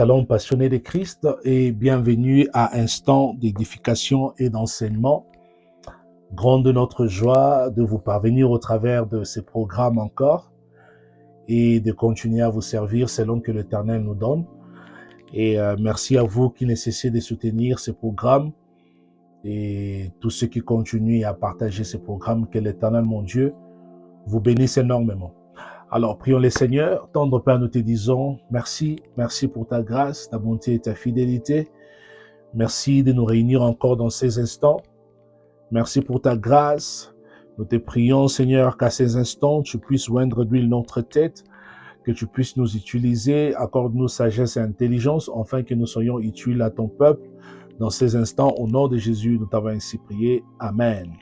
Shalom passionné de Christ et bienvenue à Instant d'édification et d'enseignement. Grande notre joie de vous parvenir au travers de ces programmes encore et de continuer à vous servir selon que l'Éternel nous donne. Et merci à vous qui ne cessez de soutenir ces programmes et tous ceux qui continuent à partager ces programmes. Que l'Éternel, mon Dieu, vous bénisse énormément. Alors, prions le Seigneur. Tendre Père, nous te disons merci. Merci pour ta grâce, ta bonté et ta fidélité. Merci de nous réunir encore dans ces instants. Merci pour ta grâce. Nous te prions, Seigneur, qu'à ces instants, tu puisses oindre d'huile notre tête, que tu puisses nous utiliser. Accorde-nous sagesse et intelligence, afin que nous soyons utiles à ton peuple. Dans ces instants, au nom de Jésus, nous t'avons ainsi prié. Amen.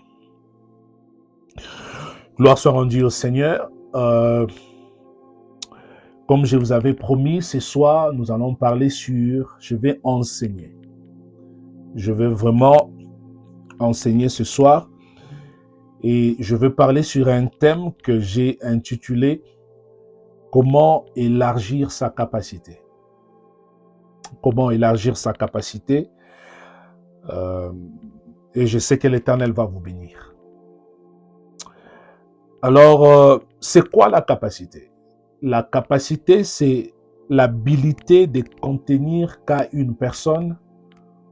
Gloire soit rendue au Seigneur. Comme je vous avais promis, ce soir, nous allons parler sur « Je vais enseigner ». Je vais vraiment enseigner ce soir et je veux parler sur un thème que j'ai intitulé « Comment élargir sa capacité ». Comment élargir sa capacité et je sais que l'Éternel va vous bénir. Alors, c'est quoi la capacité? La capacité, c'est l'habilité de contenir qu'à une personne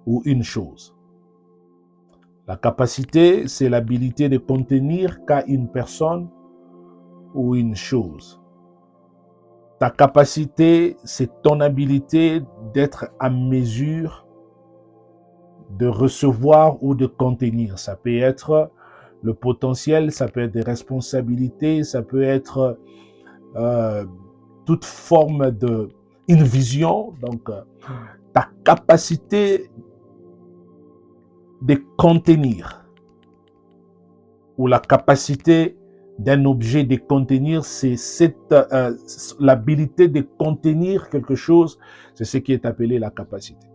ou une chose. La capacité, c'est l'habilité de contenir qu'à une personne ou une chose. Ta capacité, c'est ton habilité d'être à mesure de recevoir ou de contenir. Ça peut être le potentiel, ça peut être des responsabilités, ça peut être toute forme de une vision. Donc, ta capacité de contenir ou la capacité d'un objet de contenir, c'est l'habilité de contenir quelque chose, c'est ce qui est appelé la capacité.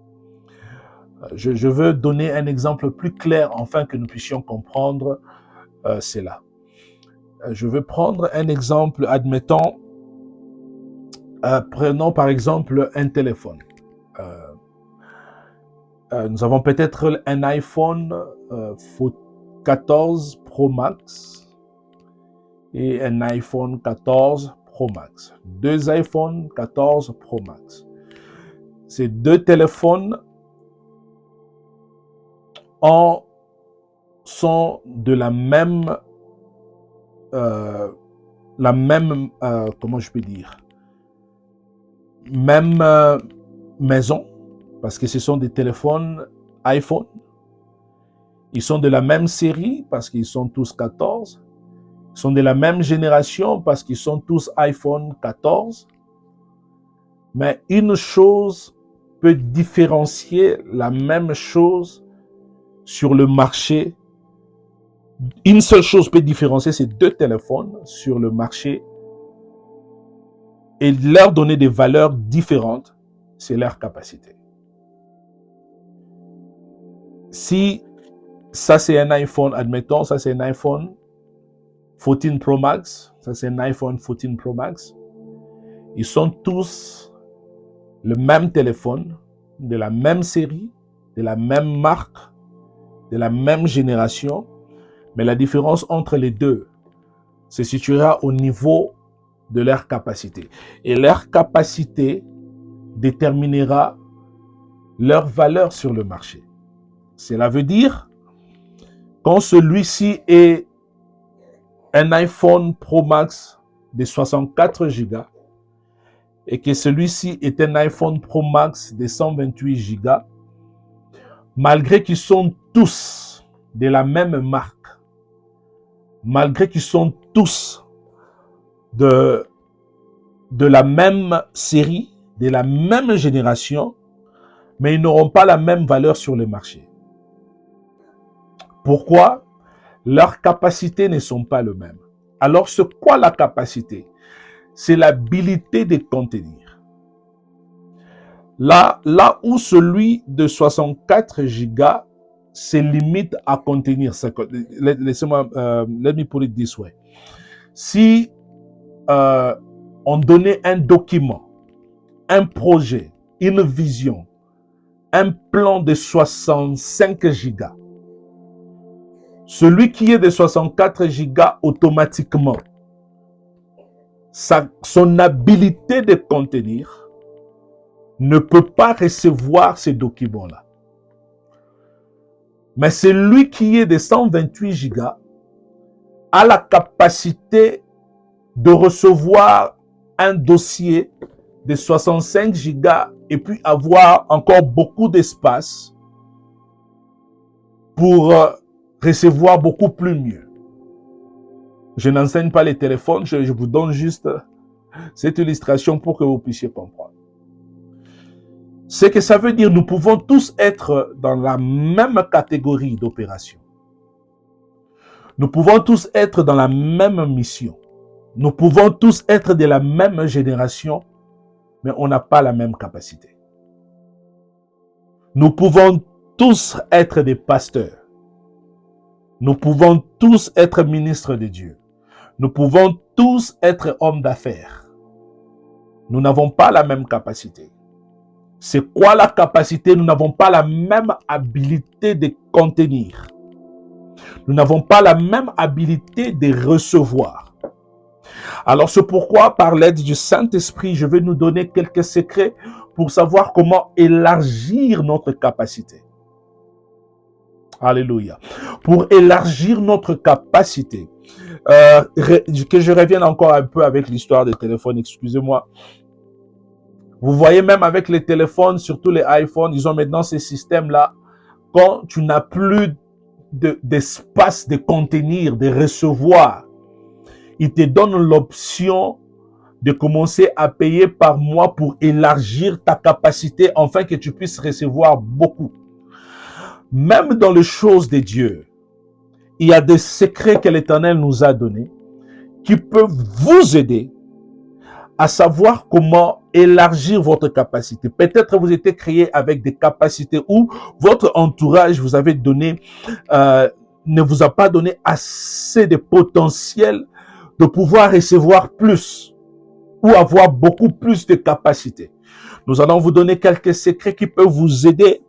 Je veux donner un exemple plus clair afin que nous puissions comprendre cela. Je veux prendre un exemple, admettons, prenons par exemple un téléphone. Nous avons peut-être un iPhone 14 Pro Max et un iPhone 14 Pro Max. Deux iPhone 14 Pro Max. Ces deux téléphones sont de la même comment je peux dire, même maison, parce que ce sont des téléphones iPhone. Ils sont de la même série parce qu'ils sont tous 14. Ils sont de la même génération parce qu'ils sont tous iPhone 14. Mais une chose peut différencier la même chose sur le marché. Une seule chose peut différencier ces deux téléphones sur le marché et leur donner des valeurs différentes, c'est leur capacité. Si ça c'est un iPhone, admettons, ça c'est un iPhone 14 Pro Max, ça c'est un iPhone 14 Pro Max, ils sont tous le même téléphone, de la même série, de la même marque, de la même génération, mais la différence entre les deux se situera au niveau de leur capacité. Et leur capacité déterminera leur valeur sur le marché. Cela veut dire, quand celui-ci est un iPhone Pro Max de 64 Go et que celui-ci est un iPhone Pro Max de 128 Go, malgré qu'ils sont tous de la même marque, malgré qu'ils sont tous de la même série, de la même génération, mais ils n'auront pas la même valeur sur le marché. Pourquoi? Leurs capacités ne sont pas les mêmes. Alors, c'est quoi la capacité? C'est l'habilité de contenir. Là où celui de 64 Go se limite à contenir, laissez-moi, let me put it this way. Si on donnait un document, un projet, une vision, un plan de 65 gigas. Celui qui est de 64 gigas, automatiquement, son habilité de contenir ne peut pas recevoir ces documents-là. Mais celui qui est de 128 gigas a la capacité de recevoir un dossier de 65 gigas et puis avoir encore beaucoup d'espace pour recevoir beaucoup plus mieux. Je n'enseigne pas les téléphones, je vous donne juste cette illustration pour que vous puissiez comprendre. Ce que ça veut dire, nous pouvons tous être dans la même catégorie d'opération. Nous pouvons tous être dans la même mission. Nous pouvons tous être de la même génération, mais on n'a pas la même capacité. Nous pouvons tous être des pasteurs. Nous pouvons tous être ministres de Dieu. Nous pouvons tous être hommes d'affaires. Nous n'avons pas la même capacité. C'est quoi la capacité? Nous n'avons pas la même habilité de contenir. Nous n'avons pas la même habilité de recevoir. Alors c'est pourquoi, par l'aide du Saint-Esprit, je vais nous donner quelques secrets pour savoir comment élargir notre capacité. Alléluia. Pour élargir notre capacité. Que je revienne encore un peu avec l'histoire des téléphones, excusez-moi. Vous voyez même avec les téléphones, surtout les iPhones, ils ont maintenant ces systèmes-là. Quand tu n'as plus d'espace de contenir, de recevoir, ils te donnent l'option de commencer à payer par mois pour élargir ta capacité afin que tu puisses recevoir beaucoup. Même dans les choses de Dieu, il y a des secrets que l'Éternel nous a donnés qui peuvent vous aider à savoir comment élargir votre capacité. Peut-être vous êtes créé avec des capacités où votre entourage vous avait donné, ne vous a pas donné assez de potentiel de pouvoir recevoir plus ou avoir beaucoup plus de capacités. Nous allons vous donner quelques secrets qui peuvent vous aider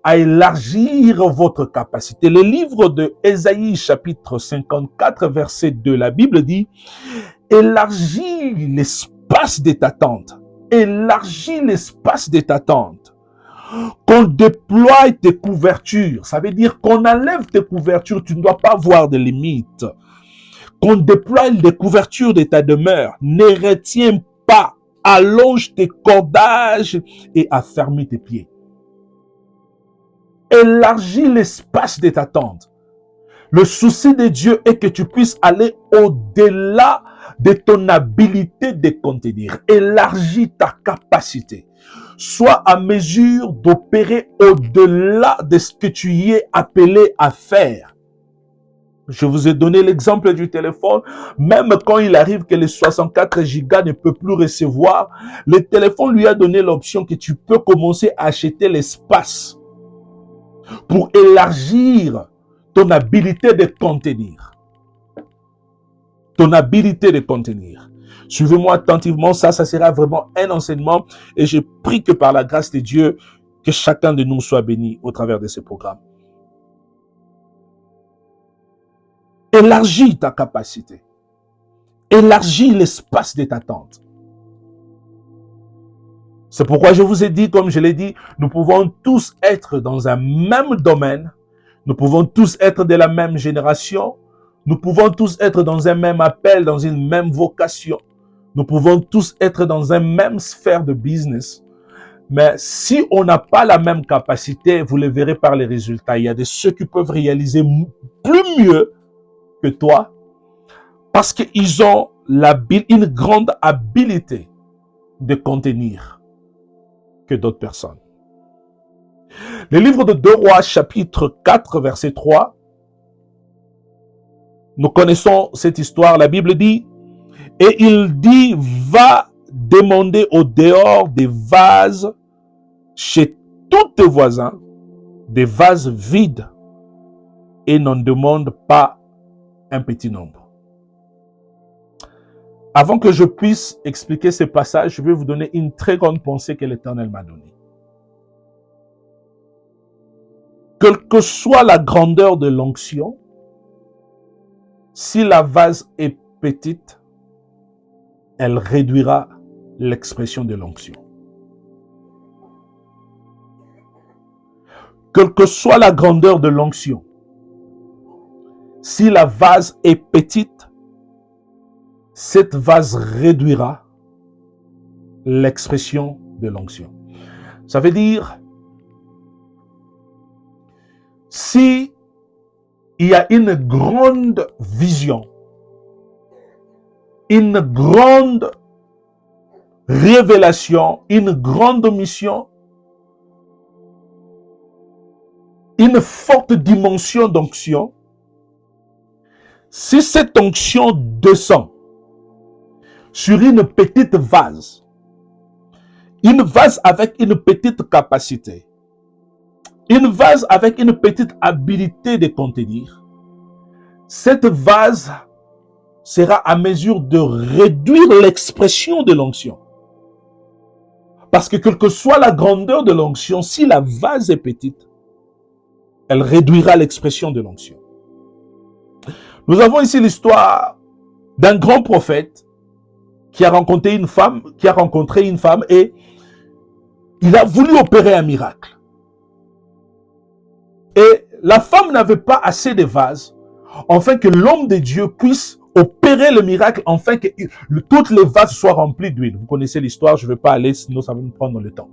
à élargir votre capacité. Le livre de Ésaïe, chapitre 54, verset 2, la Bible dit « Élargis l'espace de ta tente. Élargis l'espace de ta tente. Qu'on déploie tes couvertures. » Ça veut dire qu'on enlève tes couvertures. Tu ne dois pas voir de limites. Qu'on déploie les couvertures de ta demeure. Ne retiens pas. Allonge tes cordages et affermis tes pieds. Élargis l'espace de ta tente. Le souci de Dieu est que tu puisses aller au-delà de ton habilité de contenir. Élargis ta capacité. Sois à mesure d'opérer au-delà de ce que tu y es appelé à faire. Je vous ai donné l'exemple du téléphone. Même quand il arrive que les 64 gigas ne peut plus recevoir, le téléphone lui a donné l'option que tu peux commencer à acheter l'espace pour élargir ton habilité de contenir. Ton habilité de contenir. Suivez-moi attentivement, ça sera vraiment un enseignement et je prie que par la grâce de Dieu, que chacun de nous soit béni au travers de ce programme. Élargis ta capacité. Élargis l'espace de ta tente. C'est pourquoi je vous ai dit, comme je l'ai dit, nous pouvons tous être dans un même domaine. Nous pouvons tous être de la même génération. Nous pouvons tous être dans un même appel, dans une même vocation. Nous pouvons tous être dans une même sphère de business. Mais si on n'a pas la même capacité, vous le verrez par les résultats. Il y a de ceux qui peuvent réaliser plus mieux que toi parce qu'ils ont une grande habilité de contenir que d'autres personnes. Le livre de 2 Rois, chapitre 4, verset 3, nous connaissons cette histoire. La Bible dit, et il dit, va demander au dehors des vases chez tous tes voisins, des vases vides, et n'en demande pas un petit nombre. Avant que je puisse expliquer ces passages, je vais vous donner une très grande pensée que l'Éternel m'a donnée. Quelle que soit la grandeur de l'onction, si la vase est petite, elle réduira l'expression de l'onction. Quelle que soit la grandeur de l'onction, si la vase est petite, cette vase réduira l'expression de l'onction. Ça veut dire, si il y a une grande vision, une grande révélation, une grande mission, une forte dimension d'onction, si cette onction descend sur une petite vase avec une petite capacité, une vase avec une petite habilité de contenir, cette vase sera à mesure de réduire l'expression de l'onction. Parce que quelle que soit la grandeur de l'onction, si la vase est petite, elle réduira l'expression de l'onction. Nous avons ici l'histoire d'un grand prophète qui a rencontré une femme et il a voulu opérer un miracle. Et la femme n'avait pas assez de vases afin que l'homme de Dieu puisse opérer le miracle, afin que toutes les vases soient remplis d'huile. Vous connaissez l'histoire, je ne vais pas aller, sinon ça va nous prendre le temps.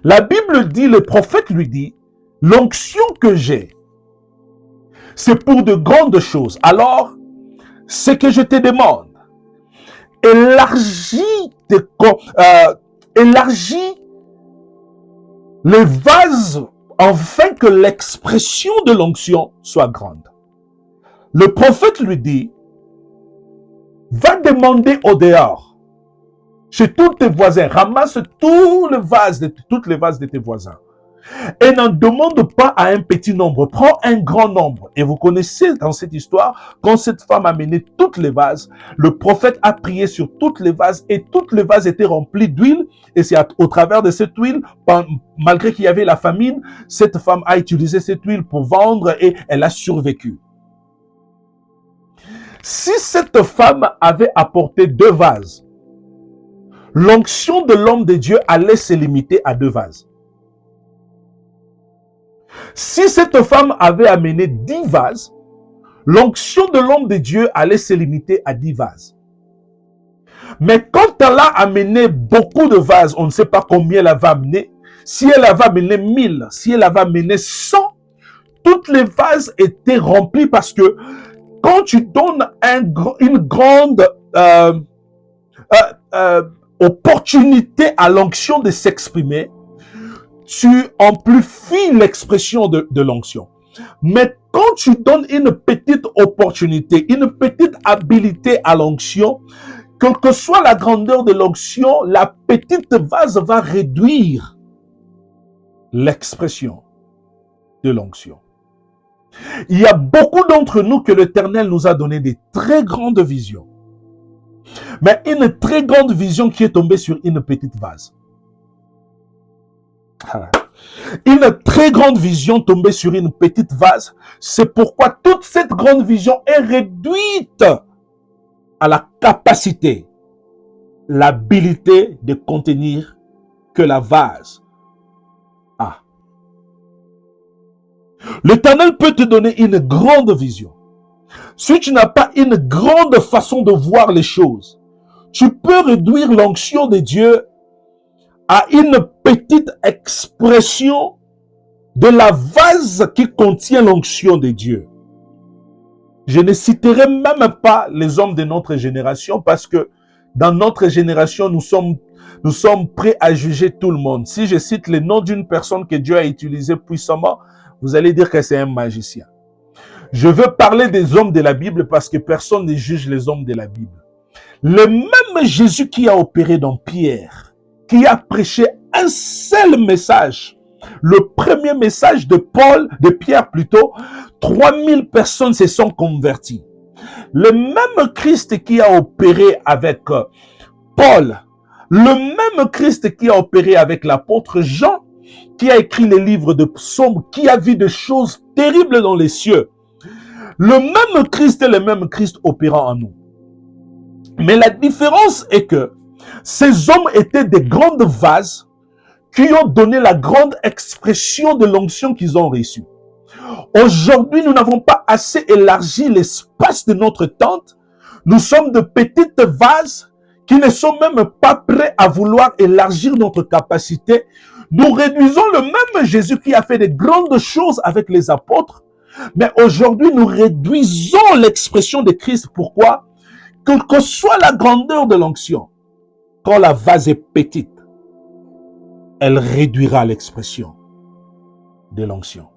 La Bible dit, le prophète lui dit, l'onction que j'ai, c'est pour de grandes choses. Alors, ce que je te demande, élargis les vases afin que l'expression de l'onction soit grande. Le prophète lui dit, va demander au dehors, chez tous tes voisins, ramasse toutes les vases de tes voisins. Et n'en demande pas à un petit nombre, prends un grand nombre. Et vous connaissez dans cette histoire, quand cette femme a mené toutes les vases, le prophète a prié sur toutes les vases et toutes les vases étaient remplis d'huile. Et c'est au travers de cette huile, malgré qu'il y avait la famine, cette femme a utilisé cette huile pour vendre et elle a survécu. Si cette femme avait apporté 2 vases, l'onction de l'homme de Dieu allait se limiter à 2 vases. Si cette femme avait amené 10 vases, l'onction de l'homme de Dieu allait se limiter à 10 vases. Mais quand elle a amené beaucoup de vases, on ne sait pas combien elle va amener. Si elle va amener 1000, si elle va amener 100, toutes les vases étaient remplis parce que quand tu donnes une grande opportunité à l'onction de s'exprimer, tu amplifies l'expression de l'onction. Mais quand tu donnes une petite opportunité, une petite habilité à l'onction, quelle que soit la grandeur de l'onction, la petite vase va réduire l'expression de l'onction. Il y a beaucoup d'entre nous que l'Éternel nous a donné des très grandes visions. Mais une très grande vision qui est tombée sur une petite vase. Une très grande vision tombée sur une petite vase, c'est pourquoi toute cette grande vision est réduite à la capacité, l'habilité de contenir que la vase a. L'Éternel peut te donner une grande vision. Si tu n'as pas une grande façon de voir les choses, tu peux réduire l'onction de Dieu à une petite expression de la vase qui contient l'onction de Dieu. Je ne citerai même pas les hommes de notre génération parce que dans notre génération, nous sommes prêts à juger tout le monde. Si je cite le nom d'une personne que Dieu a utilisée puissamment, vous allez dire que c'est un magicien. Je veux parler des hommes de la Bible parce que personne ne juge les hommes de la Bible. Le même Jésus qui a opéré dans Pierre, qui a prêché un seul message, le premier message de Pierre plutôt, 3000 personnes se sont converties. Le même Christ qui a opéré avec Paul, le même Christ qui a opéré avec l'apôtre Jean, qui a écrit les livres de psaumes, qui a vu des choses terribles dans les cieux. Le même Christ est le même Christ opérant en nous. Mais la différence est que ces hommes étaient des grandes vases qui ont donné la grande expression de l'onction qu'ils ont reçue. Aujourd'hui, nous n'avons pas assez élargi l'espace de notre tente. Nous sommes de petites vases qui ne sont même pas prêts à vouloir élargir notre capacité. Nous réduisons le même Jésus qui a fait de grandes choses avec les apôtres. Mais aujourd'hui, nous réduisons l'expression de Christ. Pourquoi? Quelle que soit la grandeur de l'onction, quand la vase est petite, elle réduira l'expression de l'onction.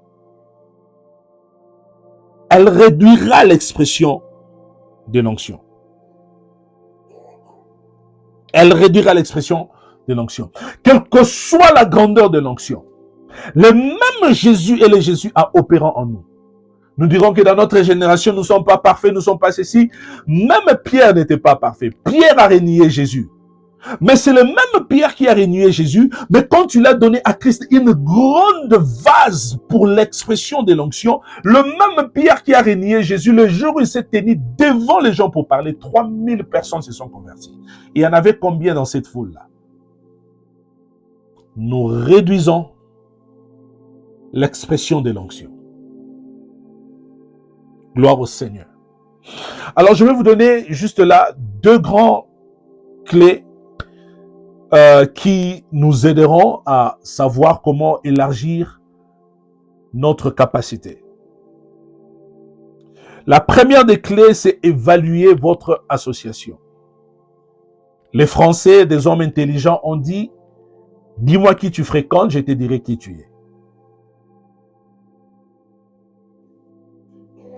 Elle réduira l'expression de l'onction. Elle réduira l'expression de l'onction. Quelle que soit la grandeur de l'onction, le même Jésus est le Jésus à opérant en nous. Nous dirons que dans notre génération, nous ne sommes pas parfaits, nous ne sommes pas ceci. Même Pierre n'était pas parfait. Pierre a renié Jésus. Mais c'est le même Pierre qui a renié Jésus, mais quand il a donné à Christ une grande vase pour l'expression de l'onction, le même Pierre qui a renié Jésus, le jour où il s'est tenu devant les gens pour parler, 3000 personnes se sont converties. Il y en avait combien dans cette foule-là? Nous réduisons l'expression de l'onction. Gloire au Seigneur. Alors, je vais vous donner juste là 2 grands clés qui nous aideront à savoir comment élargir notre capacité. La première des clés, c'est évaluer votre association. Les Français, des hommes intelligents, ont dit « Dis-moi qui tu fréquentes, je te dirai qui tu es. »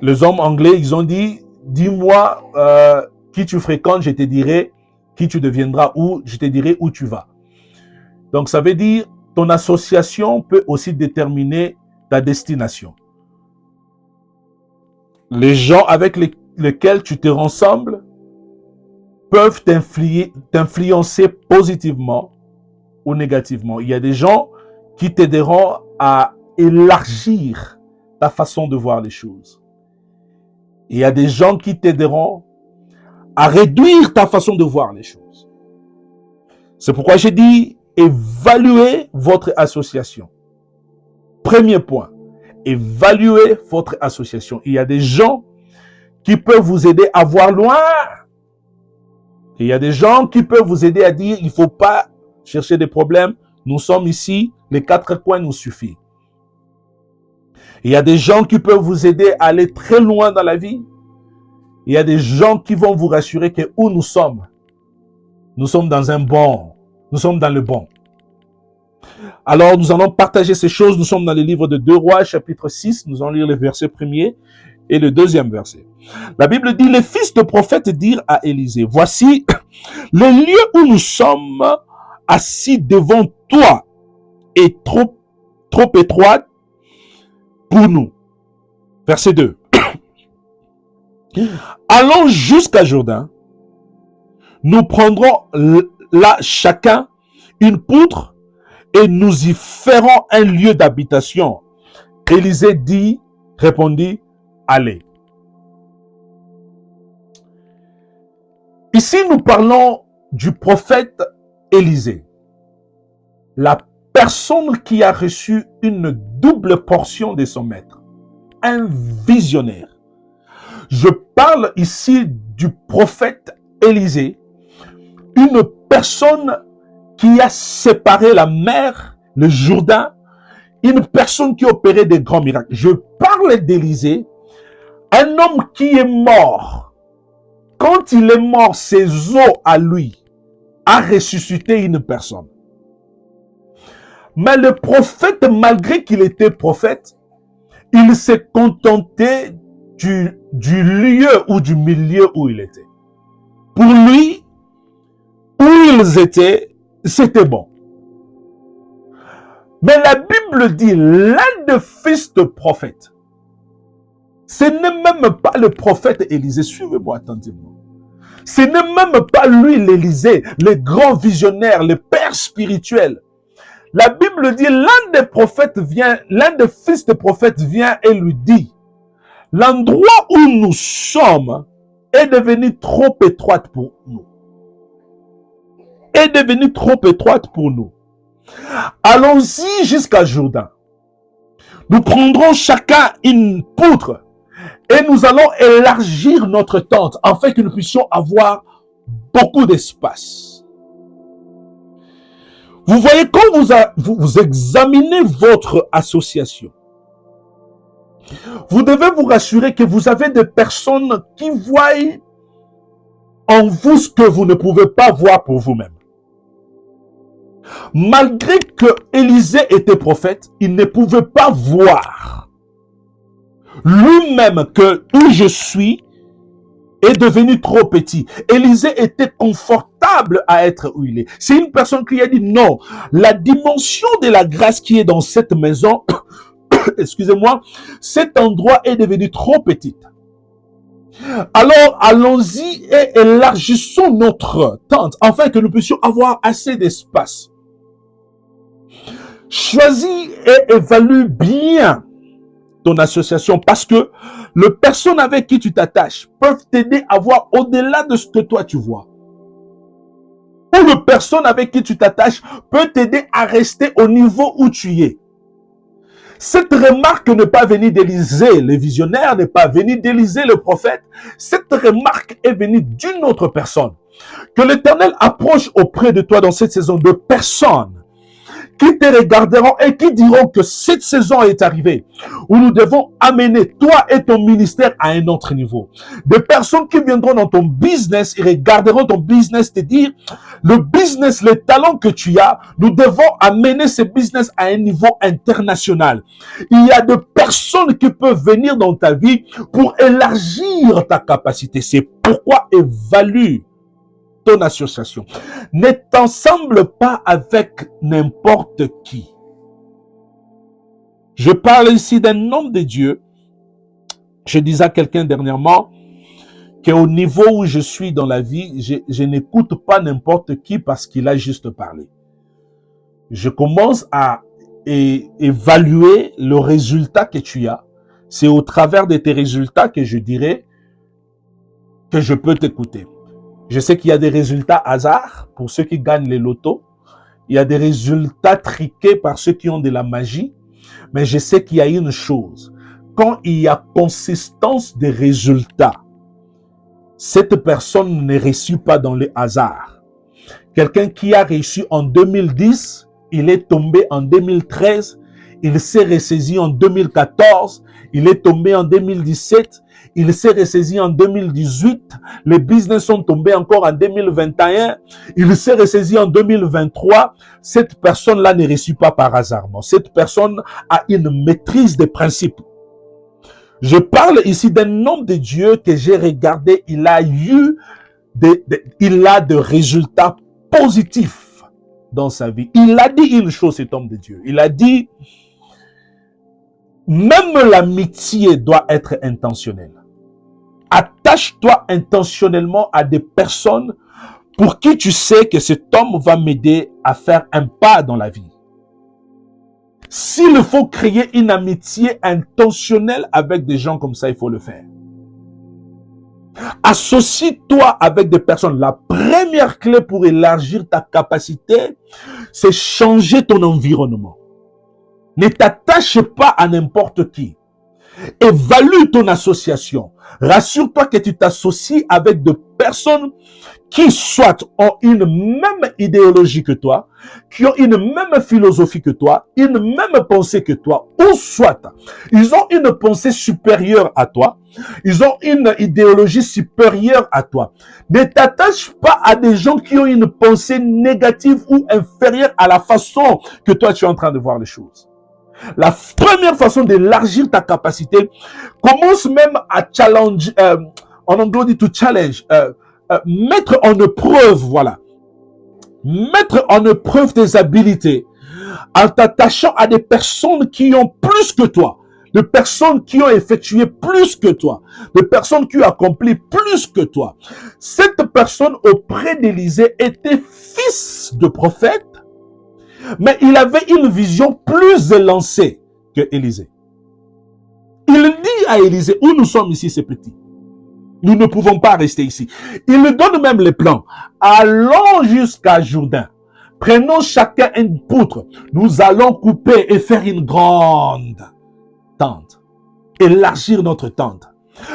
Les hommes anglais, ils ont dit « Dis-moi qui tu fréquentes, je te dirai qui tu deviendras ou je te dirai où tu vas. » Donc, ça veut dire ton association peut aussi déterminer ta destination. Les gens avec lesquels tu te rassembles peuvent t'influencer positivement ou négativement. Il y a des gens qui t'aideront à élargir ta façon de voir les choses. Il y a des gens qui t'aideront à réduire ta façon de voir les choses. C'est pourquoi j'ai dit, évaluez votre association. Premier point, évaluez votre association. Il y a des gens qui peuvent vous aider à voir loin. Il y a des gens qui peuvent vous aider à dire, il ne faut pas chercher des problèmes. Nous sommes ici, les 4 coins nous suffisent. Il y a des gens qui peuvent vous aider à aller très loin dans la vie. Il y a des gens qui vont vous rassurer que où nous sommes dans un bon, nous sommes dans le bon. Alors, nous allons partager ces choses. Nous sommes dans le livre de 2 Rois, chapitre 6. Nous allons lire le verset 1er et le 2e verset. La Bible dit, les fils de prophètes dirent à Élisée, voici, le lieu où nous sommes assis devant toi est trop étroit pour nous. Verset 2. Allons jusqu'à Jourdain. Nous prendrons là chacun une poutre et nous y ferons un lieu d'habitation. Élisée répondit, allez. Ici, nous parlons du prophète Élisée. La personne qui a reçu une double portion de son maître. Un visionnaire. Je parle ici du prophète Élisée. Une personne qui a séparé la mer, le Jourdain. Une personne qui opérait des grands miracles. Je parle d'Élisée. Un homme qui est mort. Quand il est mort, ses os à lui a ressuscité une personne. Mais le prophète, malgré qu'il était prophète, il s'est contenté du lieu ou du milieu où il était. Pour lui, où ils étaient, c'était bon. Mais la Bible dit, l'un des fils de prophète Ce n'est même pas le prophète Élisée. Suivez-moi attentivement. Ce n'est même pas lui l'Élysée, le grand visionnaire, le père spirituel. La Bible dit, l'un des prophètes vient, l'un des fils des prophètes vient et lui dit, l'endroit où nous sommes est devenu trop étroite pour nous. Est devenu trop étroite pour nous. Allons-y jusqu'à Jourdain. Nous prendrons chacun une poutre et nous allons élargir notre tente afin que nous puissions avoir beaucoup d'espace. Vous voyez, quand vous examinez votre association, vous devez vous rassurer que vous avez des personnes qui voient en vous ce que vous ne pouvez pas voir pour vous-même. Malgré que Élisée était prophète, il ne pouvait pas voir lui-même que où je suis est devenu trop petit. Élisée était confortable à être où il est. C'est une personne qui a dit non, la dimension de la grâce qui est dans cette maison, excusez-moi, cet endroit est devenu trop petit. Alors, allons-y et élargissons notre tente afin que nous puissions avoir assez d'espace. Choisis et évalue bien ton association parce que les personnes avec qui tu t'attaches peuvent t'aider à voir au-delà de ce que toi tu vois. Ou les personnes avec qui tu t'attaches peuvent t'aider à rester au niveau où tu es. Cette remarque n'est pas venue d'Élisée, le visionnaire n'est pas venue d'Élisée, le prophète. Cette remarque est venue d'une autre personne. Que l'Éternel approche auprès de toi dans cette saison de personnes qui te regarderont et qui diront que cette saison est arrivée où nous devons amener toi et ton ministère à un autre niveau. Des personnes qui viendront dans ton business et regarderont ton business te dire le business, les talents que tu as, nous devons amener ce business à un niveau international. Il y a des personnes qui peuvent venir dans ta vie pour élargir ta capacité. C'est pourquoi évalue ton association. Ne t'ensemble pas avec n'importe qui. Je parle ici d'un homme de Dieu. Je disais à quelqu'un dernièrement qu'au niveau où je suis dans la vie, je n'écoute pas n'importe qui parce qu'il a juste parlé. Je commence à évaluer le résultat que tu as. C'est au travers de tes résultats que je dirais que je peux t'écouter. Je sais qu'il y a des résultats hasard pour ceux qui gagnent les lotos. Il y a des résultats triqués par ceux qui ont de la magie. Mais je sais qu'il y a une chose. Quand il y a consistance des résultats, cette personne ne réussit pas dans les hasards. Quelqu'un qui a réussi en 2010, il est tombé en 2013, il s'est ressaisi en 2014, il est tombé en 2017, il s'est ressaisi en 2018, les business sont tombés encore en 2021, il s'est ressaisi en 2023. Cette personne-là ne réussit pas par hasard. Cette personne a une maîtrise des principes. Je parle ici d'un homme de Dieu que j'ai regardé, il a eu de résultats positifs dans sa vie. Il a dit une chose, cet homme de Dieu. Il a dit, même l'amitié doit être intentionnelle. Attache-toi intentionnellement à des personnes pour qui tu sais que cet homme va m'aider à faire un pas dans la vie. S'il faut créer une amitié intentionnelle avec des gens comme ça, il faut le faire. Associe-toi avec des personnes. La première clé pour élargir ta capacité, c'est changer ton environnement. Ne t'attache pas à n'importe qui. Évalue ton association. Rassure-toi que tu t'associes avec des personnes qui soit ont une même idéologie que toi, qui ont une même philosophie que toi, une même pensée que toi, ou soit ils ont une pensée supérieure à toi, ils ont une idéologie supérieure à toi. Ne t'attache pas à des gens qui ont une pensée négative ou inférieure à la façon que toi tu es en train de voir les choses. La première façon d'élargir ta capacité, commence même à challenge, en anglais on dit to challenge, mettre en épreuve, voilà. Mettre en épreuve tes habilités en t'attachant à des personnes qui ont plus que toi. de personnes qui ont effectué plus que toi, de personnes qui ont accompli plus que toi. Cette personne auprès d'Élisée était fils de prophète, mais il avait une vision plus élancée que Élisée. Il dit à Élisée, où nous sommes ici, c'est petit. Nous ne pouvons pas rester ici. Il lui donne même les plans. Allons jusqu'à Jourdain. Prenons chacun une poutre. Nous allons couper et faire une grande tente. Élargir notre tente.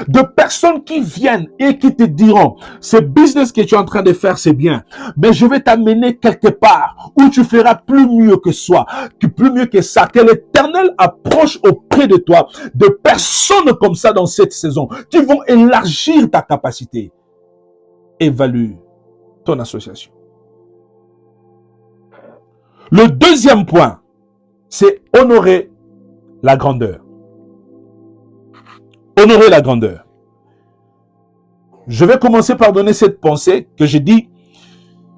De personnes qui viennent et qui te diront, ce business que tu es en train de faire, c'est bien, mais je vais t'amener quelque part où tu feras plus mieux que ça, plus mieux que ça, que l'Éternel approche auprès de toi de personnes comme ça dans cette saison, qui vont élargir ta capacité. Évalue ton association. Le deuxième point, c'est honorer la grandeur. Honorer la grandeur. Je vais commencer par donner cette pensée que je dis,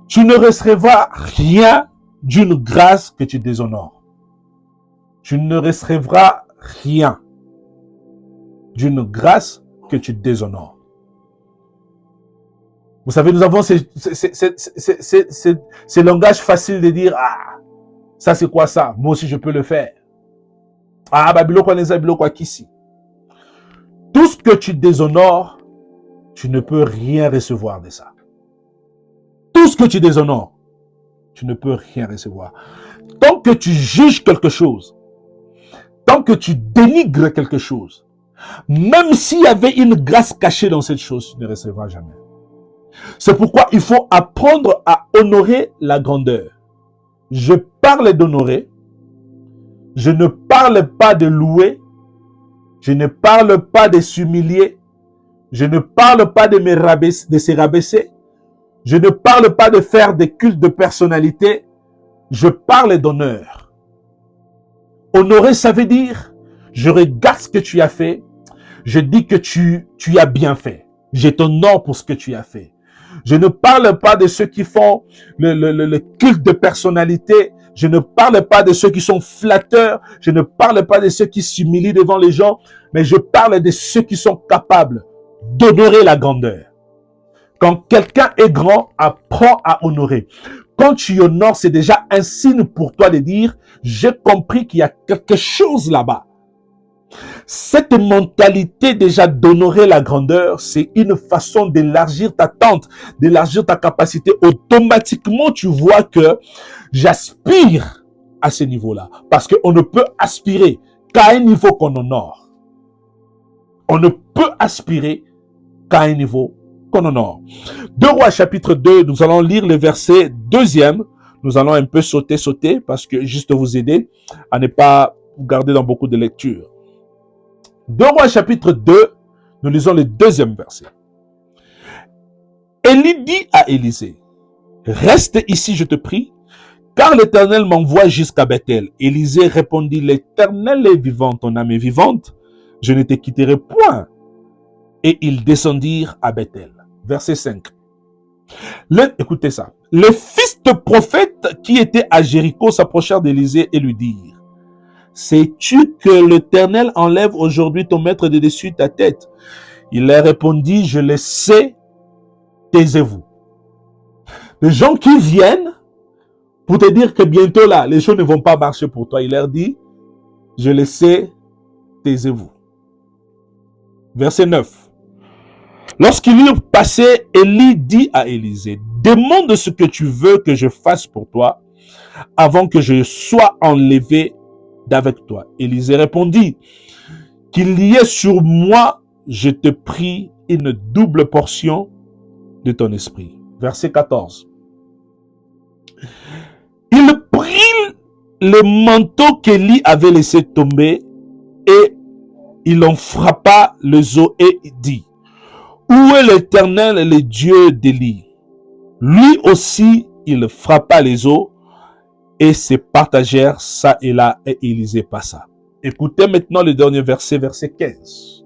tu ne recevras rien d'une grâce que tu déshonores. Tu ne recevras rien d'une grâce que tu déshonores. Vous savez, nous avons ces langages faciles de dire, ah, ça c'est quoi ça? Moi aussi je peux le faire. Ah, Babylone, quoi qu'ici. Tout ce que tu déshonores, tu ne peux rien recevoir de ça. Tout ce que tu déshonores, tu ne peux rien recevoir. Tant que tu juges quelque chose, tant que tu dénigres quelque chose, même s'il y avait une grâce cachée dans cette chose, tu ne recevras jamais. C'est pourquoi il faut apprendre à honorer la grandeur. Je parle d'honorer, je ne parle pas de louer, je ne parle pas de s'humilier, je ne parle pas de se rabaisser, je ne parle pas de faire des cultes de personnalité, je parle d'honneur. Honorer, ça veut dire, je regarde ce que tu as fait, je dis que tu as bien fait, je t'honore pour ce que tu as fait. Je ne parle pas de ceux qui font le culte de personnalité. Je ne parle pas de ceux qui sont flatteurs. Je ne parle pas de ceux qui s'humilient devant les gens. Mais je parle de ceux qui sont capables d'honorer la grandeur. Quand quelqu'un est grand, apprends à honorer. Quand tu honores, c'est déjà un signe pour toi de dire, j'ai compris qu'il y a quelque chose là-bas. Cette mentalité déjà d'honorer la grandeur, c'est une façon d'élargir ta tente, d'élargir ta capacité. Automatiquement, tu vois que j'aspire à ce niveau-là. Parce qu'on ne peut aspirer qu'à un niveau qu'on honore. On ne peut aspirer qu'à un niveau qu'on honore. 2 Rois chapitre 2, nous allons lire le verset 2e. Nous allons un peu sauter parce que juste vous aider à ne pas vous garder dans beaucoup de lectures. 2 Rois chapitre 2, nous lisons le 2e verset. Élie dit à Élisée, reste ici, je te prie, car l'Éternel m'envoie jusqu'à Bethel. Élisée répondit, l'Éternel est vivant, ton âme est vivante, je ne te quitterai point. Et ils descendirent à Bethel. Verset 5. Écoutez ça. Les fils de prophètes qui étaient à Jéricho s'approchèrent d'Élisée et lui dirent, sais-tu que l'Éternel enlève aujourd'hui ton maître de dessus ta tête? Il leur répondit, je le sais, taisez-vous. Les gens qui viennent pour te dire que bientôt là, les choses ne vont pas marcher pour toi, il leur dit, je le sais, taisez-vous. Verset 9. Lorsqu'ils eurent passé, Élie dit à Élisée, demande ce que tu veux que je fasse pour toi avant que je sois enlevé d'avec toi. Élisée répondit, qu'il y ait sur moi, je te prie, une double portion de ton esprit. Verset 14. Il prit le manteau qu'Élie avait laissé tomber et il en frappa les os et dit, où est l'Éternel, le Dieu d'Élie? Lui aussi, il frappa les os et se partagèrent ça et là, et Élisée passa. Écoutez maintenant le dernier verset, verset 15.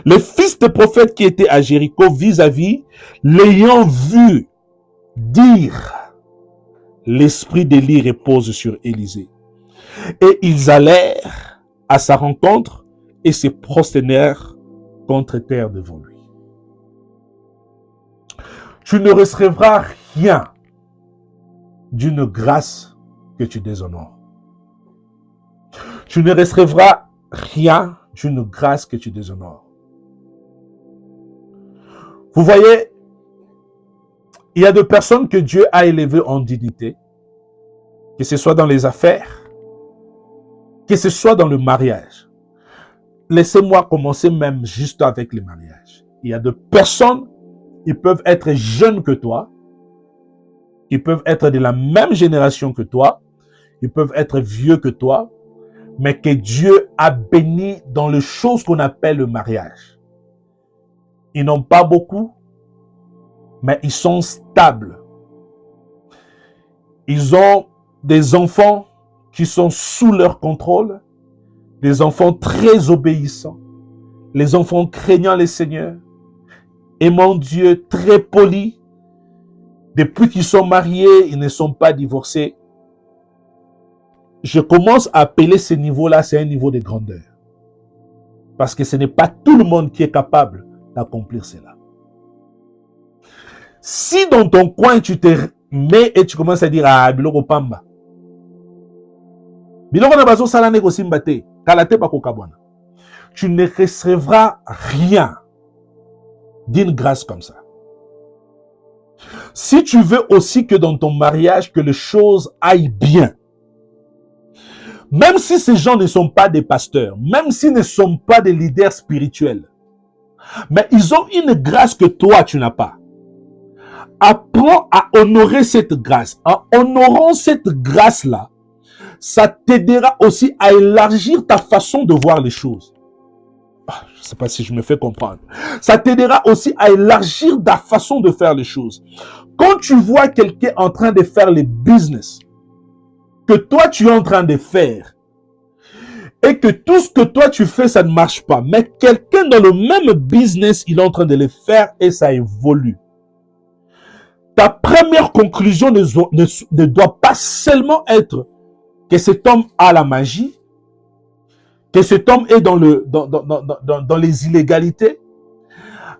Les fils des prophètes qui étaient à Jéricho vis-à-vis, l'ayant vu, dire, l'esprit d'Élie repose sur Élisée. Et ils allèrent à sa rencontre et se prosternèrent contre terre devant lui. Tu ne recevras rien d'une grâce que tu déshonores. Tu ne recevras rien d'une grâce que tu déshonores. Vous voyez, il y a des personnes que Dieu a élevées en dignité, que ce soit dans les affaires, que ce soit dans le mariage. Laissez-moi commencer même juste avec le mariage. Il y a des personnes, ils peuvent être jeunes que toi, ils peuvent être de la même génération que toi, ils peuvent être vieux que toi, mais que Dieu a béni dans les choses qu'on appelle le mariage. Ils n'ont pas beaucoup, mais ils sont stables. Ils ont des enfants qui sont sous leur contrôle, des enfants très obéissants, les enfants craignant le Seigneur, aimant Dieu, très polis. Depuis qu'ils sont mariés, ils ne sont pas divorcés. Je commence à appeler ce niveau-là, c'est un niveau de grandeur. Parce que ce n'est pas tout le monde qui est capable d'accomplir cela. Si dans ton coin, tu te mets et tu commences à dire, ah, biloko pamba. Biloko na bazo salane ko simbate, kalate pa kokabwana. Tu ne recevras rien d'une grâce comme ça. Si tu veux aussi que dans ton mariage, que les choses aillent bien, même si ces gens ne sont pas des pasteurs, même s'ils ne sont pas des leaders spirituels, mais ils ont une grâce que toi, tu n'as pas. Apprends à honorer cette grâce. En honorant cette grâce-là, ça t'aidera aussi à élargir ta façon de voir les choses. Je ne sais pas si je me fais comprendre. Ça t'aidera aussi à élargir ta façon de faire les choses. Quand tu vois quelqu'un en train de faire les business que toi tu es en train de faire et que tout ce que toi tu fais, ça ne marche pas, mais quelqu'un dans le même business, il est en train de le faire et ça évolue. Ta première conclusion ne doit pas seulement être que cet homme a la magie, que cet homme est dans les illégalités.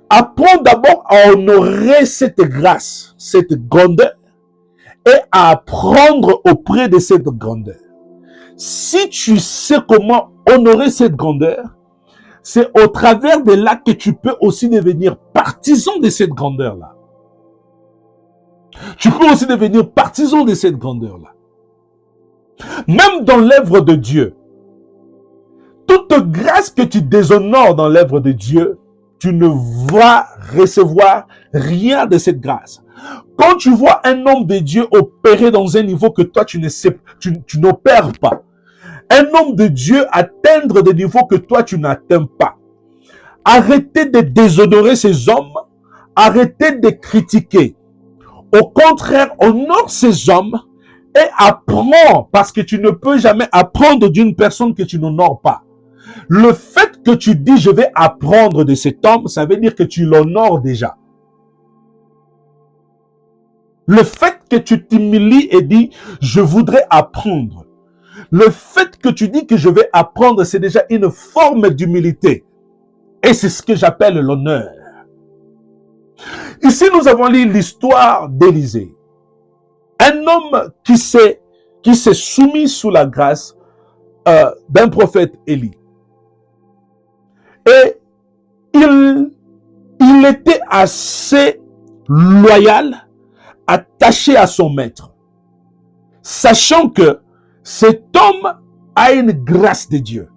Apprends d'abord à honorer cette grâce, cette grandeur, et à apprendre auprès de cette grandeur. Si tu sais comment honorer cette grandeur, c'est au travers de là que tu peux aussi devenir partisan de cette grandeur-là. Tu peux aussi devenir partisan de cette grandeur-là. Même dans l'œuvre de Dieu, toute grâce que tu déshonores dans l'œuvre de Dieu, tu ne vas recevoir rien de cette grâce. Quand tu vois un homme de Dieu opérer dans un niveau que toi tu n'opères pas, un homme de Dieu atteindre des niveaux que toi tu n'atteins pas, arrêtez de déshonorer ces hommes, arrêtez de critiquer. Au contraire, honore ces hommes et apprends, parce que tu ne peux jamais apprendre d'une personne que tu n'honores pas. Le fait que tu dis je vais apprendre de cet homme, ça veut dire que tu l'honores déjà. Le fait que tu t'humilies et dis je voudrais apprendre. Le fait que tu dis que je vais apprendre, c'est déjà une forme d'humilité. Et c'est ce que j'appelle l'honneur. Ici, nous avons lu l'histoire d'Élisée. Un homme qui s'est soumis sous la grâce d'un prophète Élie. Et il était assez loyal, attaché à son maître, sachant que cet homme a une grâce de Dieu.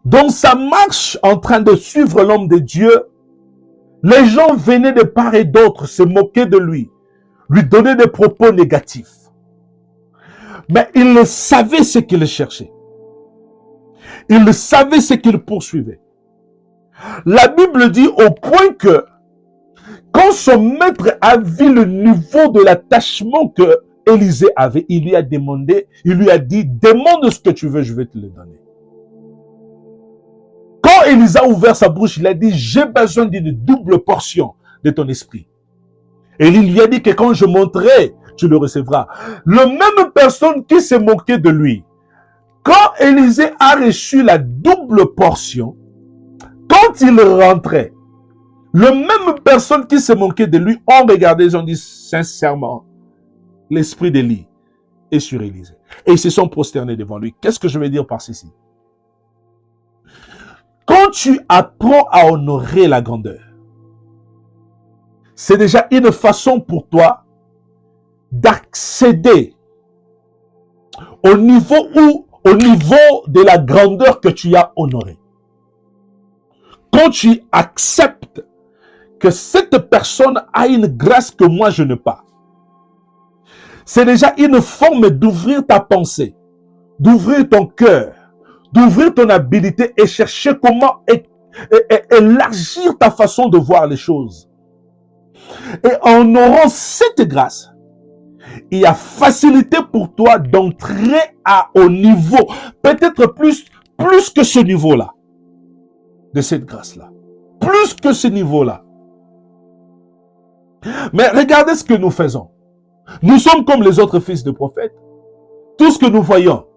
Dans sa marche en train de suivre l'homme de Dieu, les gens venaient de part et d'autre se moquer de lui donner des propos négatifs. Mais il savait ce qu'il cherchait. Il savait ce qu'il poursuivait. La Bible dit au point que quand son maître a vu le niveau de l'attachement que Élisée avait, il lui a dit, demande ce que tu veux, je vais te le donner. Quand Élisée a ouvert sa bouche, il a dit, j'ai besoin d'une double portion de ton esprit. Et il lui a dit que quand je monterai, tu le recevras. La même personne qui s'est moquée de lui, Quand Élisée a reçu la double portion, quand il rentrait, le même personne qui se moquait de lui ont regardé, ils ont dit sincèrement, l'esprit d'Élie est sur Élisée. Et ils se sont prosternés devant lui. Qu'est-ce que je veux dire par ceci? Quand tu apprends à honorer la grandeur, c'est déjà une façon pour toi d'accéder au niveau de la grandeur que tu as honorée. Quand tu acceptes que cette personne a une grâce que moi je n'ai pas, c'est déjà une forme d'ouvrir ta pensée, d'ouvrir ton cœur, d'ouvrir ton habilité et chercher comment élargir ta façon de voir les choses. Et en honorant cette grâce, il y a facilité pour toi d'entrer au niveau, peut-être plus que ce niveau-là, de cette grâce-là. Plus que ce niveau-là. Mais regardez ce que nous faisons. Nous sommes comme les autres fils de prophètes. Tout ce que nous voyons,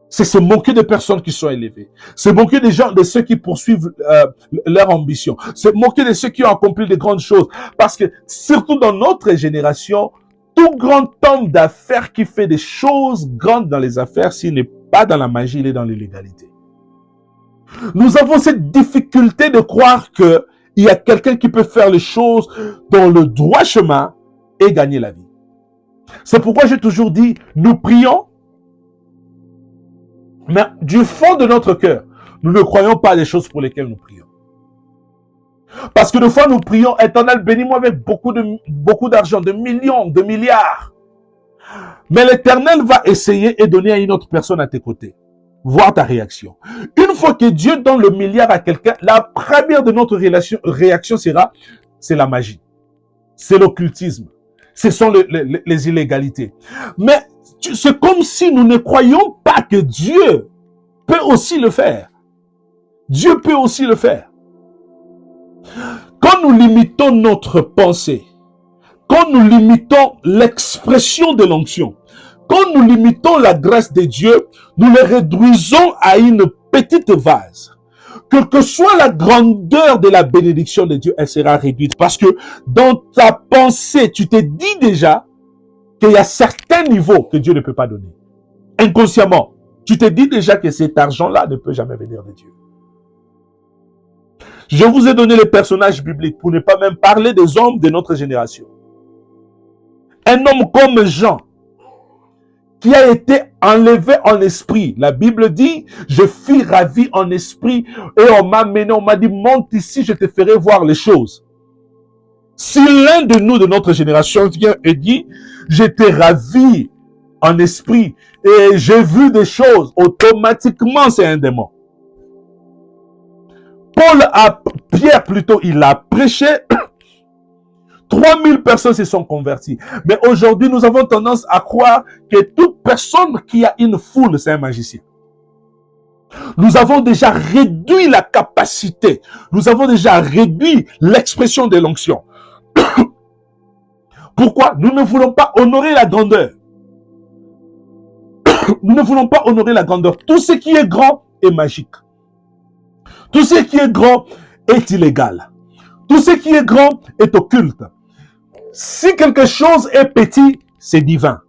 c'est se moquer des personnes qui sont élevées. Se moquer des gens, de ceux qui poursuivent leur ambition. Se moquer de ceux qui ont accompli de grandes choses. Parce que, surtout dans notre génération, tout grand homme d'affaires qui fait des choses grandes dans les affaires, s'il n'est pas dans la magie, il est dans l'illégalité. Nous avons cette difficulté de croire qu'il y a quelqu'un qui peut faire les choses dans le droit chemin et gagner la vie. C'est pourquoi j'ai toujours dit, nous prions, mais du fond de notre cœur, nous ne croyons pas des choses pour lesquelles nous prions. Parce que des fois, nous prions, Éternel, bénis-moi avec beaucoup d'argent, de millions, de milliards. Mais l'Éternel va essayer et donner à une autre personne à tes côtés. Voir ta réaction. Une fois que Dieu donne le milliard à quelqu'un, la première de notre réaction sera, c'est la magie. C'est l'occultisme. Ce sont les illégalités. Mais c'est comme si nous ne croyons pas que Dieu peut aussi le faire. Dieu peut aussi le faire. Quand nous limitons notre pensée, quand nous limitons l'expression de l'onction, quand nous limitons la grâce de Dieu, nous le réduisons à une petite vase. Quelle que soit la grandeur de la bénédiction de Dieu, elle sera réduite. Parce que dans ta pensée, tu te dis déjà qu'il y a certains niveaux que Dieu ne peut pas donner. Inconsciemment, tu te dis déjà que cet argent-là ne peut jamais venir de Dieu. Je vous ai donné les personnages bibliques pour ne pas même parler des hommes de notre génération. Un homme comme Jean, qui a été enlevé en esprit. La Bible dit, je fus ravi en esprit et on m'a mené, on m'a dit, monte ici, je te ferai voir les choses. Si l'un de nous, de notre génération, vient et dit, j'étais ravi en esprit et j'ai vu des choses, automatiquement c'est un démon. Pierre plutôt, il a prêché, 3000 personnes se sont converties. Mais aujourd'hui, nous avons tendance à croire que toute personne qui a une foule, c'est un magicien. Nous avons déjà réduit la capacité. Nous avons déjà réduit l'expression de l'onction. Pourquoi? Nous ne voulons pas honorer la grandeur. Nous ne voulons pas honorer la grandeur. Tout ce qui est grand est magique. Tout ce qui est grand est illégal. Tout ce qui est grand est occulte. Si quelque chose est petit, c'est divin.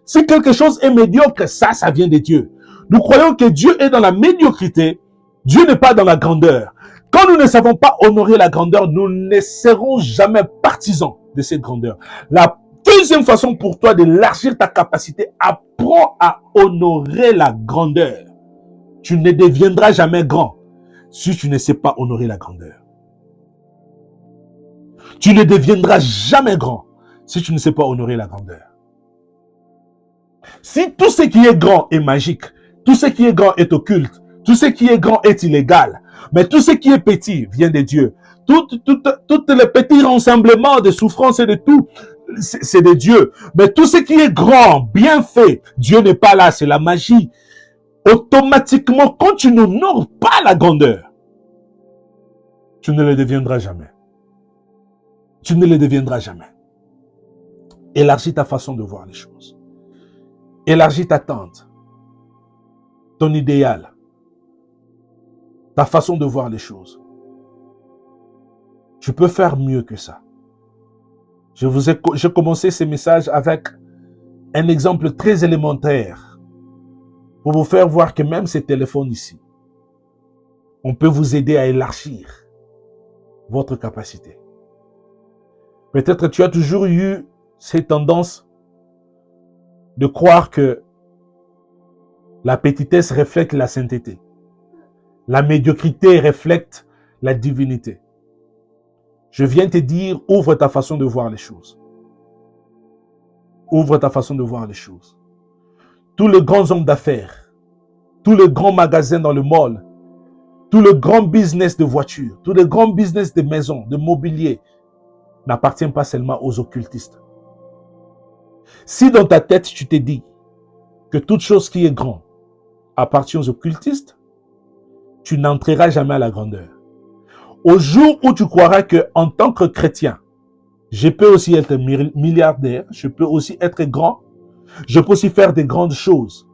Si quelque chose est médiocre, ça vient de Dieu. Nous croyons que Dieu est dans la médiocrité. Dieu n'est pas dans la grandeur. Quand nous ne savons pas honorer la grandeur, nous ne serons jamais partisans de cette grandeur. La deuxième façon pour toi d'élargir ta capacité, apprends à honorer la grandeur. Tu ne deviendras jamais grand si tu ne sais pas honorer la grandeur. Tu ne deviendras jamais grand si tu ne sais pas honorer la grandeur. Si tout ce qui est grand est magique, tout ce qui est grand est occulte, tout ce qui est grand est illégal, mais tout ce qui est petit vient de Dieu. Tous les petits rassemblements de souffrance et de tout, c'est de Dieu. Mais tout ce qui est grand, bien fait, Dieu n'est pas là, c'est la magie. Automatiquement, quand tu n'honores pas la grandeur, tu ne le deviendras jamais. Tu ne le deviendras jamais. Élargis ta façon de voir les choses. Élargis ta tente. ton idéal, ta façon de voir les choses. Tu peux faire mieux que ça. J'ai commencé ces messages avec un exemple très élémentaire pour vous faire voir que même ces téléphones ici, on peut vous aider à élargir votre capacité. Peut-être tu as toujours eu cette tendance de croire que la petitesse reflète la sainteté. La médiocrité reflète la divinité. Je viens te dire, ouvre ta façon de voir les choses. Ouvre ta façon de voir les choses. Tous les grands hommes d'affaires, tous les grands magasins dans le mall, tout le grand business de voitures, tout le grand business de maisons, de mobilier, n'appartient pas seulement aux occultistes. Si dans ta tête, tu te dis que toute chose qui est grande appartient aux occultistes, tu n'entreras jamais à la grandeur. Au jour où tu croiras que, en tant que chrétien, je peux aussi être milliardaire, je peux aussi être grand, je peux aussi faire des grandes choses.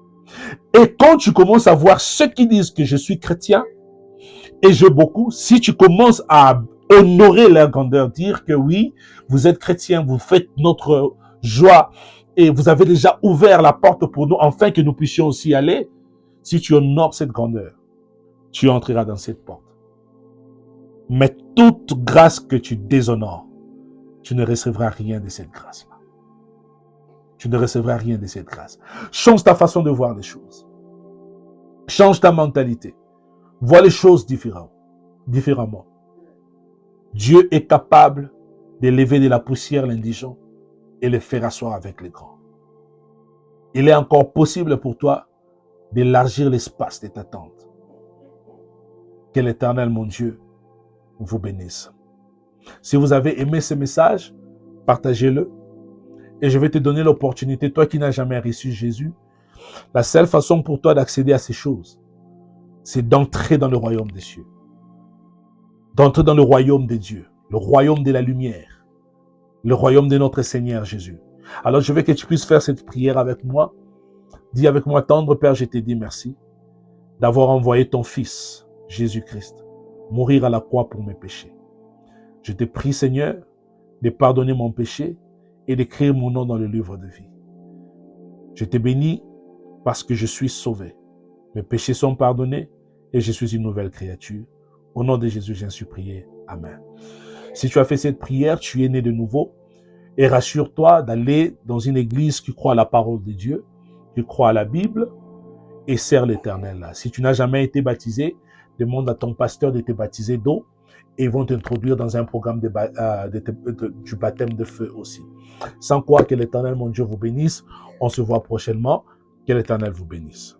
Et quand tu commences à voir ceux qui disent que je suis chrétien, et je beaucoup, si tu commences à honorer leur grandeur, dire que oui, vous êtes chrétien, vous faites notre joie, et vous avez déjà ouvert la porte pour nous, afin que nous puissions aussi aller, si tu honores cette grandeur, tu entreras dans cette porte. Mais toute grâce que tu déshonores, tu ne recevras rien de cette grâce-là. Tu ne recevras rien de cette grâce. Change ta façon de voir les choses. Change ta mentalité. Vois les choses différemment. Dieu est capable d'élever de la poussière l'indigent et le faire asseoir avec les grands. Il est encore possible pour toi d'élargir l'espace de ta tente. Que l'Éternel, mon Dieu, vous bénisse. Si vous avez aimé ce message, partagez-le. Et je vais te donner l'opportunité, toi qui n'as jamais reçu Jésus, la seule façon pour toi d'accéder à ces choses, c'est d'entrer dans le royaume des cieux. D'entrer dans le royaume de Dieu, le royaume de la lumière, le royaume de notre Seigneur Jésus. Alors je veux que tu puisses faire cette prière avec moi. Dis avec moi, tendre Père, je te dis merci d'avoir envoyé ton Fils, Jésus-Christ, mourir à la croix pour mes péchés. Je te prie, Seigneur, de pardonner mon péché et d'écrire mon nom dans le livre de vie. Je te bénis parce que je suis sauvé. Mes péchés sont pardonnés et je suis une nouvelle créature. Au nom de Jésus, j'ai ainsi prié. Amen. Si tu as fait cette prière, tu es né de nouveau et rassure-toi d'aller dans une église qui croit à la parole de Dieu, qui croit à la Bible et sert l'Éternel là. Si tu n'as jamais été baptisé, demande à ton pasteur de te baptiser d'eau et ils vont t'introduire dans un programme du baptême de feu aussi. Sans quoi que l'Éternel, mon Dieu, vous bénisse. On se voit prochainement. Que l'Éternel vous bénisse.